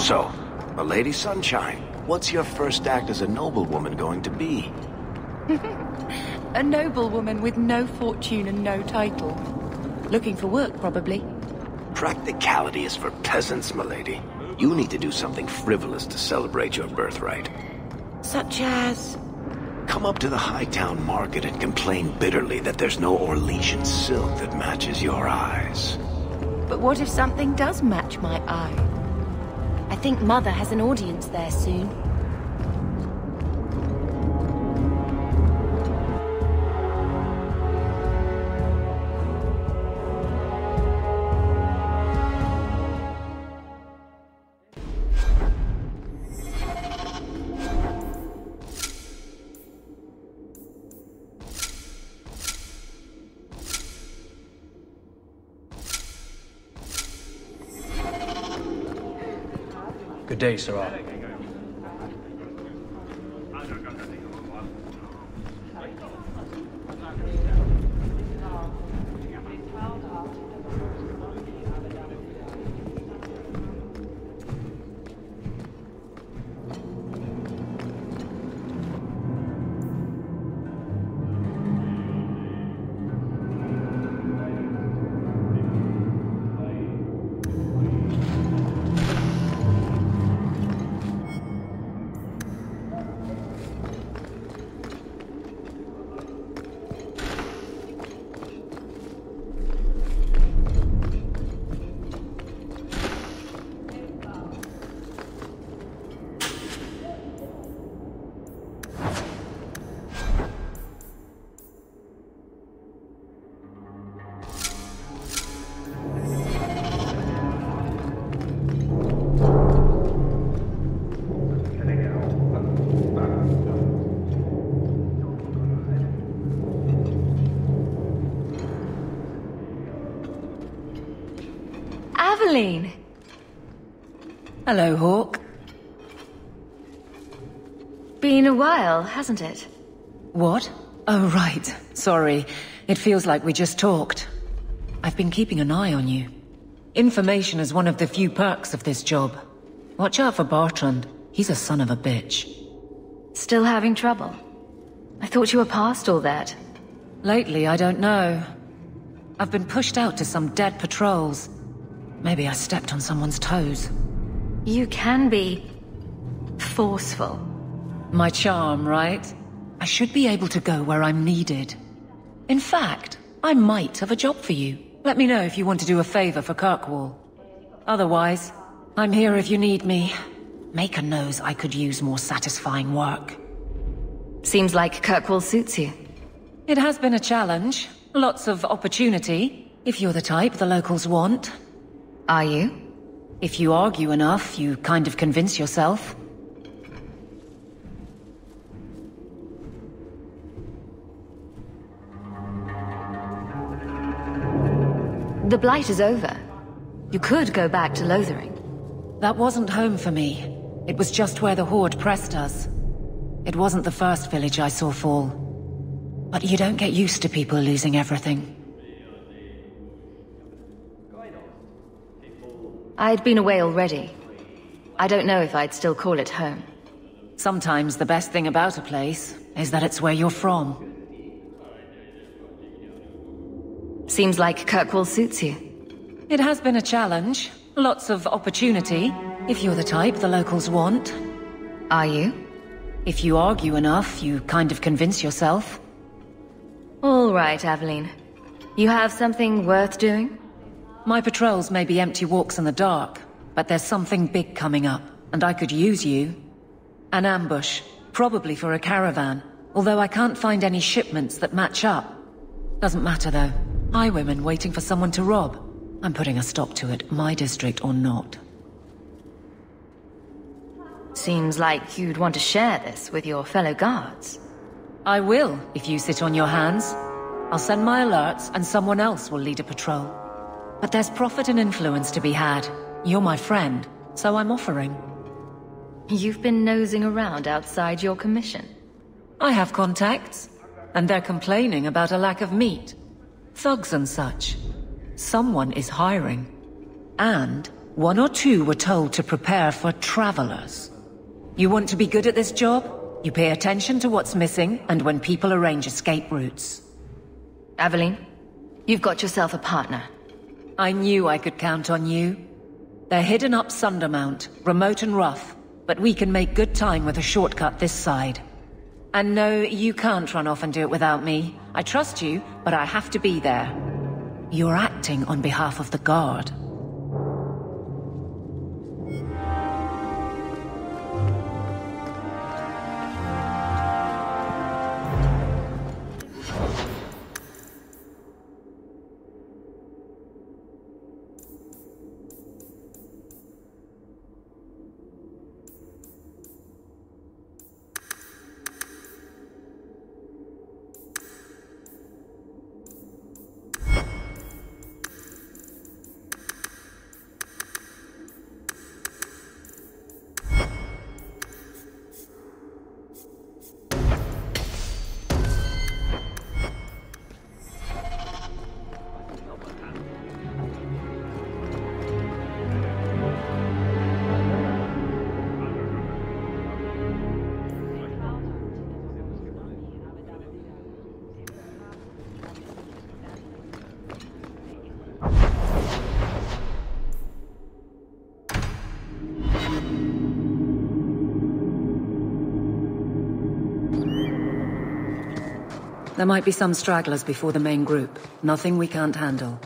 So, Lady Sunshine, what's your first act as a noblewoman going to be? A noblewoman with no fortune and no title. Looking for work, probably. Practicality is for peasants, milady. You need to do something frivolous to celebrate your birthright. Such as... Come up to the Hightown Market and complain bitterly that there's no Orlesian silk that matches your eyes. But what if something does match my eye? I think Mother has an audience there soon. Good day, Sarah. Hello, Hawk. Been a while, hasn't it? What? Oh, right. Sorry. It feels like we just talked. I've been keeping an eye on you. Information is one of the few perks of this job. Watch out for Bartrand. He's a son of a bitch. Still having trouble? I thought you were past all that. Lately, I don't know. I've been pushed out to some dead patrols. Maybe I stepped on someone's toes. You can be... forceful. My charm, right? I should be able to go where I'm needed. In fact, I might have a job for you. Let me know if you want to do a favor for Kirkwall. Otherwise, I'm here if you need me. Maker knows I could use more satisfying work. Seems like Kirkwall suits you. It has been a challenge. Lots of opportunity, if you're the type the locals want. Are you? If you argue enough, you kind of convince yourself. The Blight is over. You could go back to Lothering. That wasn't home for me. It was just where the Horde pressed us. It wasn't the first village I saw fall. But you don't get used to people losing everything. I'd been away already. I don't know if I'd still call it home. Sometimes the best thing about a place is that it's where you're from. Seems like Kirkwall suits you. It has been a challenge. Lots of opportunity, if you're the type the locals want. Are you? If you argue enough, you kind of convince yourself. All right, Aveline. You have something worth doing? My patrols may be empty walks in the dark, but there's something big coming up, and I could use you. An ambush, probably for a caravan, although I can't find any shipments that match up. Doesn't matter though. Highwaymen waiting for someone to rob. I'm putting a stop to it, my district or not. Seems like you'd want to share this with your fellow guards. I will, if you sit on your hands. I'll send my alerts and someone else will lead a patrol. But there's profit and influence to be had. You're my friend, so I'm offering. You've been nosing around outside your commission. I have contacts, and they're complaining about a lack of meat. Thugs and such. Someone is hiring. And 1 or 2 were told to prepare for travelers. You want to be good at this job? You pay attention to what's missing, and when people arrange escape routes. Aveline, you've got yourself a partner. I knew I could count on you. They're hidden up Sundermount, remote and rough, but we can make good time with a shortcut this side. And no, you can't run off and do it without me. I trust you, but I have to be there. You're acting on behalf of the Guard. There might be some stragglers before the main group. Nothing we can't handle.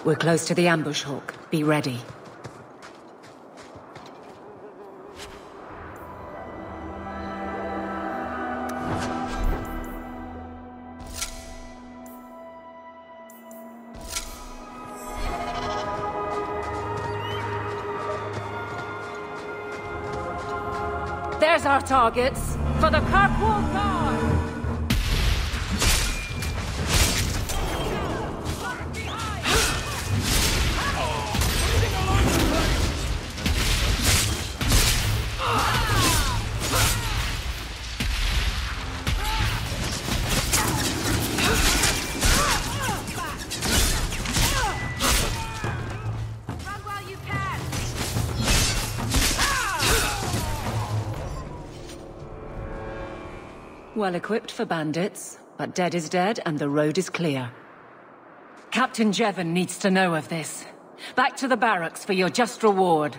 We're close to the ambush hawk. Be ready. There's our targets. For the Kirkwall Guard! Well equipped for bandits, but dead is dead and the road is clear. Captain Jevon needs to know of this. Back to the barracks for your just reward.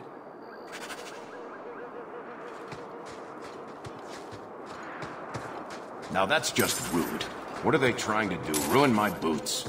Now that's just rude. What are they trying to do? Ruin my boots?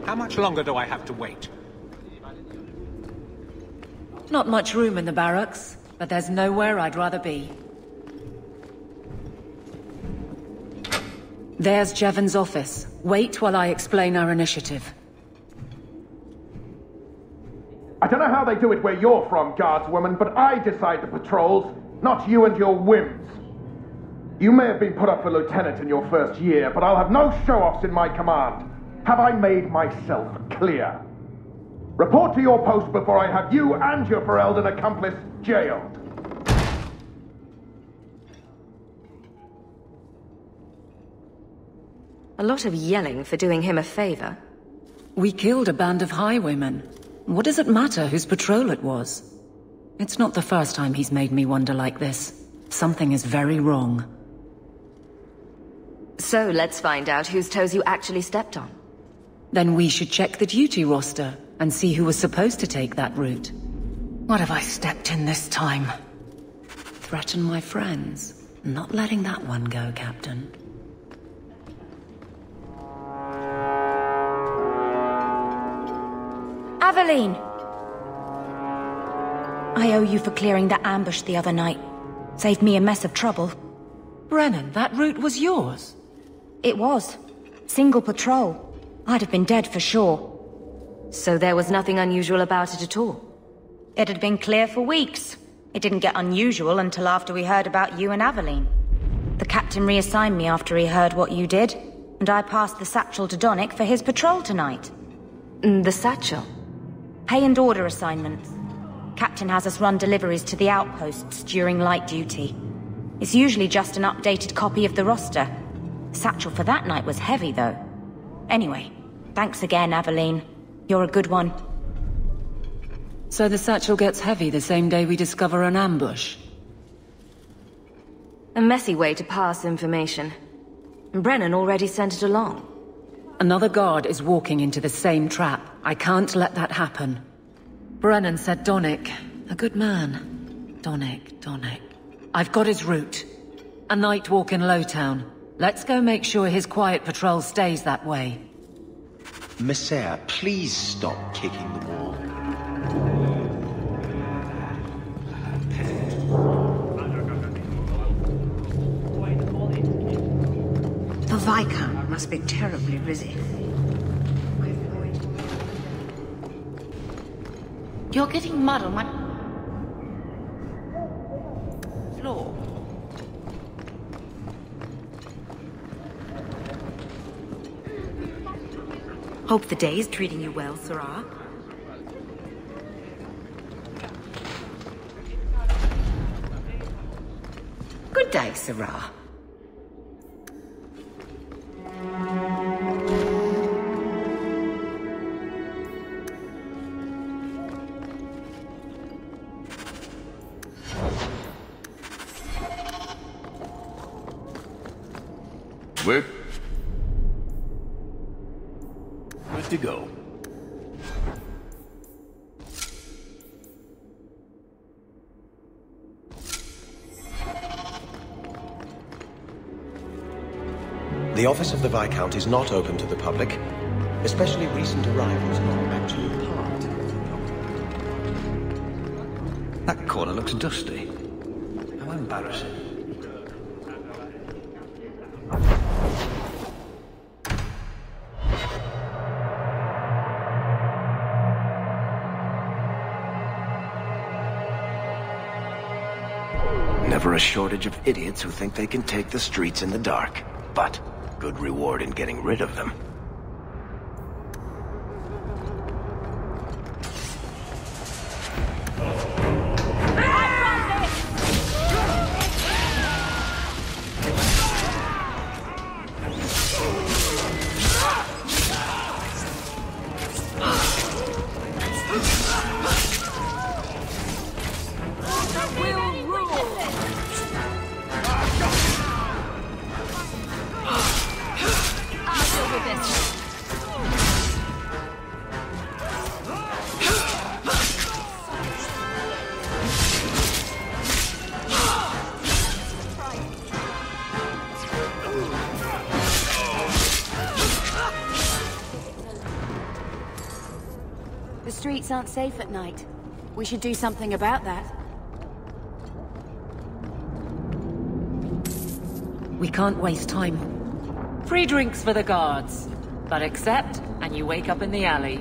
How much longer do I have to wait? Not much room in the barracks, but there's nowhere I'd rather be. There's Jevon's office. Wait while I explain our initiative. I don't know how they do it where you're from, guardswoman, but I decide the patrols, not you and your whims. You may have been put up for lieutenant in your first year, but I'll have no show-offs in my command. Have I made myself clear? Report to your post before I have you and your Ferelden accomplice jailed. A lot of yelling for doing him a favor. We killed a band of highwaymen. What does it matter whose patrol it was? It's not the first time he's made me wonder like this. Something is very wrong. So let's find out whose toes you actually stepped on. Then we should check the duty roster and see who was supposed to take that route. What have I stepped in this time? Threaten my friends. Not letting that one go, Captain. Aveline! I owe you for clearing the ambush the other night. Saved me a mess of trouble. Brennan, that route was yours? It was. Single patrol. I'd have been dead for sure. So there was nothing unusual about it at all? It had been clear for weeks. It didn't get unusual until after we heard about you and Aveline. The captain reassigned me after he heard what you did, and I passed the satchel to Donnick for his patrol tonight. The satchel? Pay and order assignments. Captain has us run deliveries to the outposts during light duty. It's usually just an updated copy of the roster. Satchel for that night was heavy, though. Anyway, thanks again, Aveline. You're a good one. So the satchel gets heavy the same day we discover an ambush? A messy way to pass information. Brennan already sent it along. Another guard is walking into the same trap. I can't let that happen. Brennan said Donnick. A good man. Donnick. I've got his route. A night walk in Lowtown. Let's go make sure his quiet patrol stays that way. Messiah, please stop kicking the wall. The Viscount must be terribly busy. You're getting mud on my floor. Hope the day is treating you well, Sarah. Good day, Sarah. We're good to go. The office of the Viscount is not open to the public, especially recent arrivals not actually part. That corner looks dusty. How embarrassing. Never a shortage of idiots who think they can take the streets in the dark, but good reward in getting rid of them. The streets aren't safe at night. We should do something about that. We can't waste time. Free drinks for the guards. But accept, and you wake up in the alley.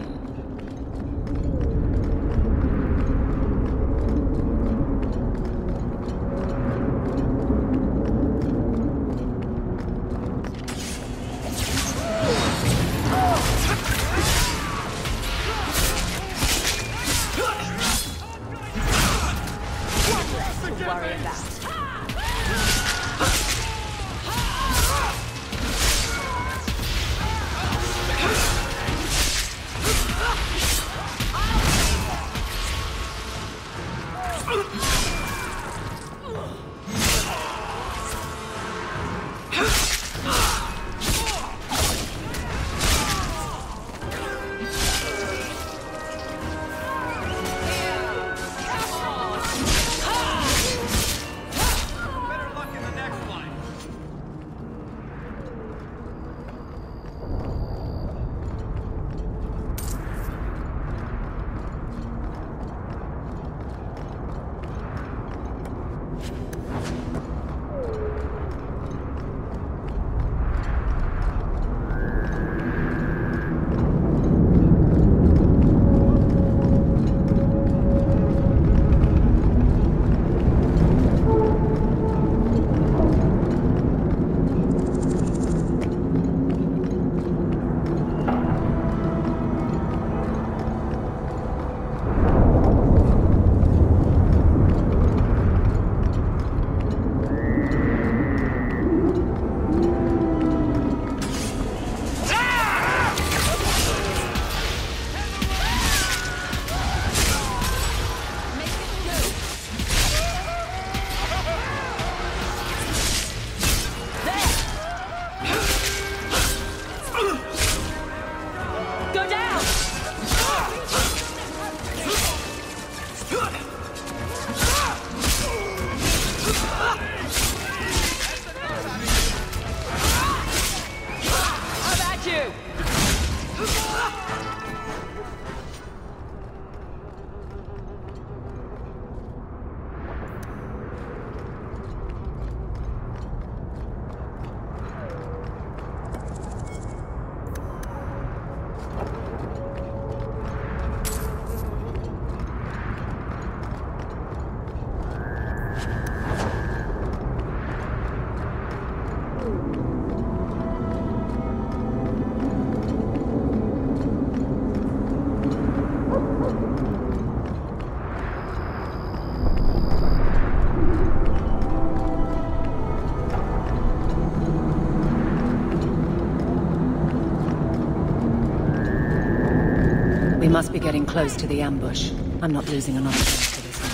We must be getting close to the ambush. I'm not losing another chance to this one.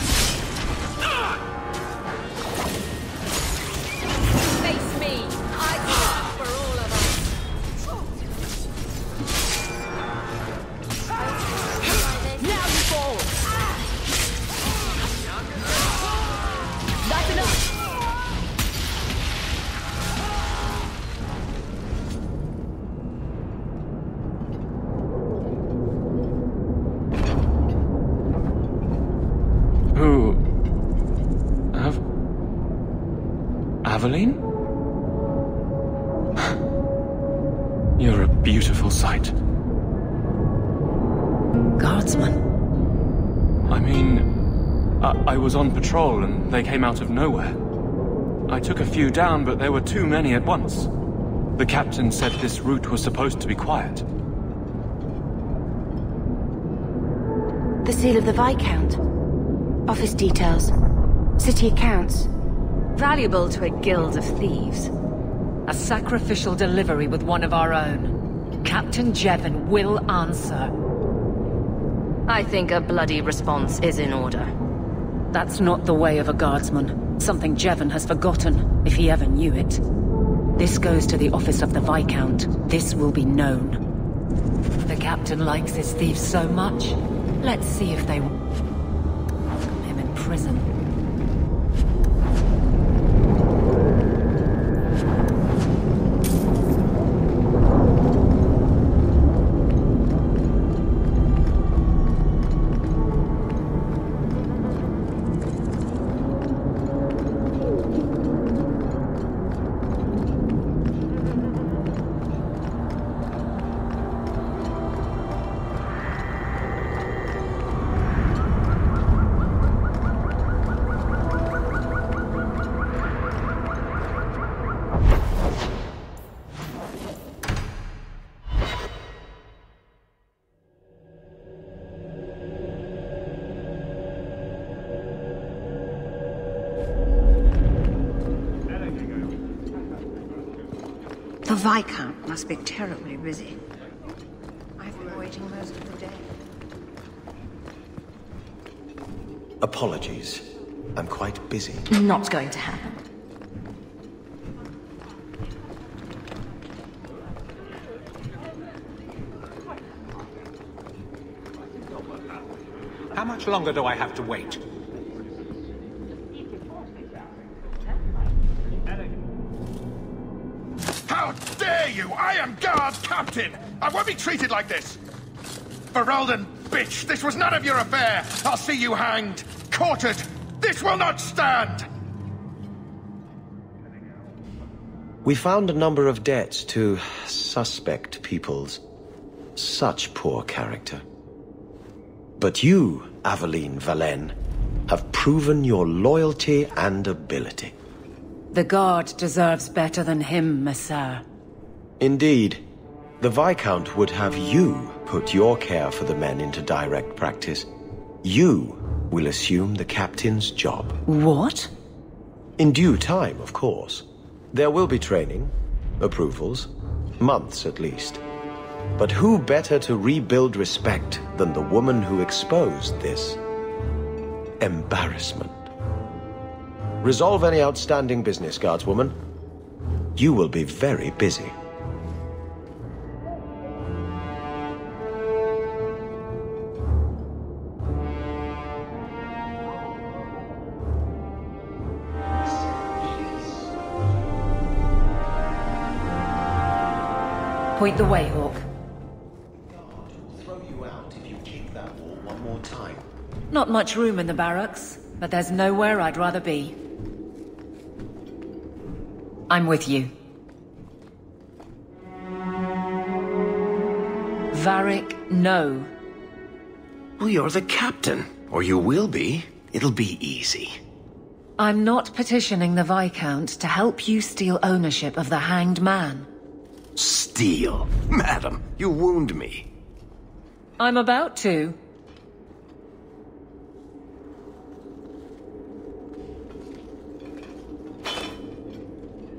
Face me! I fight for all of us! Now you fall! That's enough! Aveline? You're a beautiful sight. Guardsman? I mean, I was on patrol and they came out of nowhere. I took a few down, but there were too many at once. The captain said this route was supposed to be quiet. The seal of the Viscount. Office details. City accounts. Valuable to a guild of thieves. A sacrificial delivery with one of our own. Captain Jevon will answer. I think a bloody response is in order. That's not the way of a guardsman. Something Jevon has forgotten, if he ever knew it. This goes to the office of the Viscount. This will be known. The captain likes his thieves so much. Let's see if they want him in prison. The Viscount must be terribly busy. I've been waiting most of the day. Apologies. I'm quite busy. Not going to happen. How much longer do I have to wait? How dare you! I am guard captain! I won't be treated like this! Ferelden, bitch, this was none of your affair! I'll see you hanged, quartered! This will not stand! We found a number of debts to suspect peoples. Such poor character. But you, Aveline Valen, have proven your loyalty and ability. The guard deserves better than him, Messire. Indeed. The Viscount would have you put your care for the men into direct practice. You will assume the captain's job. What? In due time, of course. There will be training, approvals, months at least. But who better to rebuild respect than the woman who exposed this embarrassment? Resolve any outstanding business, guardswoman. You will be very busy. Point the way, Hawk. God will throw you out if you kick that wall one more time. Not much room in the barracks, but there's nowhere I'd rather be. I'm with you. Varric, no. Well, you're the captain. Or you will be. It'll be easy. I'm not petitioning the Viscount to help you steal ownership of the Hanged Man. Steal? Madam, you wound me. I'm about to.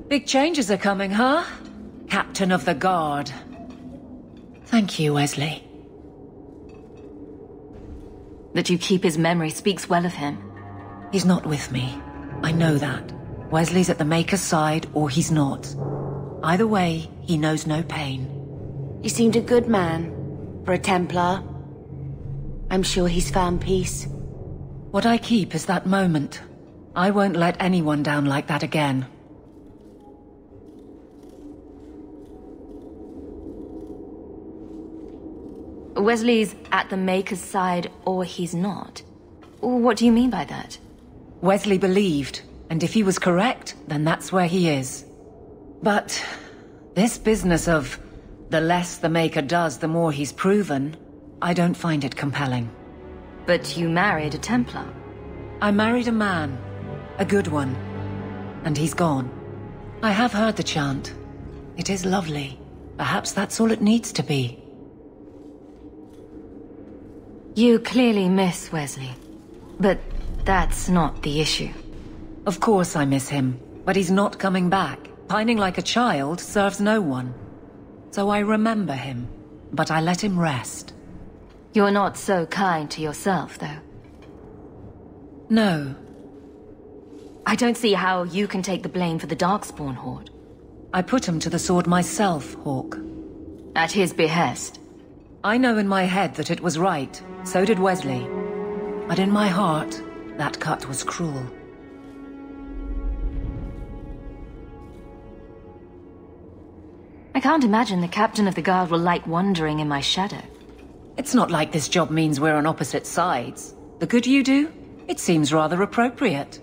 Big changes are coming, huh? Captain of the Guard. Thank you, Wesley. That you keep his memory speaks well of him. He's not with me. I know that. Wesley's at the Maker's side, or he's not. Either way, he knows no pain. He seemed a good man. For a Templar. I'm sure he's found peace. What I keep is that moment. I won't let anyone down like that again. Wesley's at the Maker's side, or he's not. What do you mean by that? Wesley believed, And if he was correct, then that's where he is. But this business of the less the Maker does, the more he's proven, I don't find it compelling. But you married a Templar. I married a man. A good one. And he's gone. I have heard the chant. It is lovely. Perhaps that's all it needs to be. You clearly miss Wesley. But that's not the issue. Of course I miss him. But he's not coming back. Pining like a child serves no one. So I remember him. But I let him rest. You're not so kind to yourself, though. No. I don't see how you can take the blame for the Darkspawn Horde. I put him to the sword myself, Hawk. At his behest. I know in my head that it was right. So did Wesley. But in my heart, that cut was cruel. I can't imagine the captain of the guard will like wandering in my shadow. It's not like this job means we're on opposite sides. The good you do, it seems rather appropriate.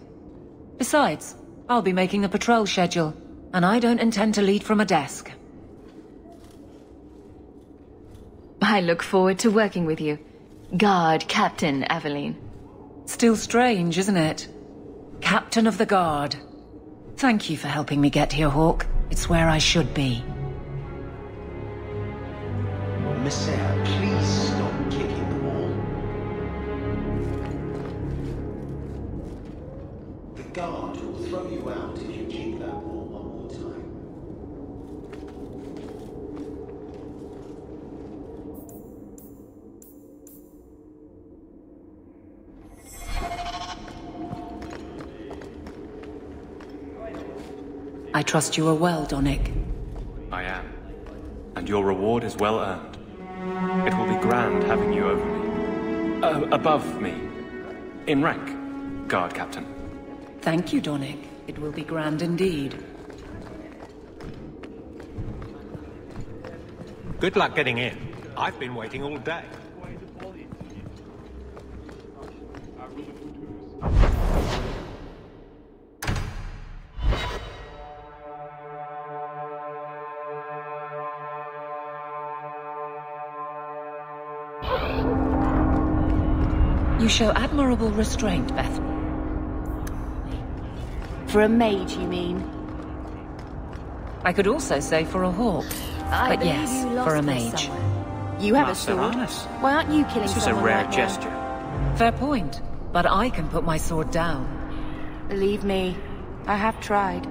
Besides, I'll be making the patrol schedule, and I don't intend to lead from a desk. I look forward to working with you, Guard Captain Aveline. Still strange, isn't it? Captain of the Guard. Thank you for helping me get here, Hawk. It's where I should be. Messiah, please stop kicking the wall. The guard will throw you out if you kick that wall one more time. I trust you are well, Donnick. I am. And your reward is well earned. It will be grand having you over me. Above me. In rank, Guard Captain. Thank you, Donnick. It will be grand indeed. Good luck getting in. I've been waiting all day. You show admirable restraint, Beth. For a mage, you mean? I could also say for a hawk. But yes, for a mage. You have a sword. Why aren't you killing someone? This is a rare gesture. Fair point. But I can put my sword down. Believe me, I have tried.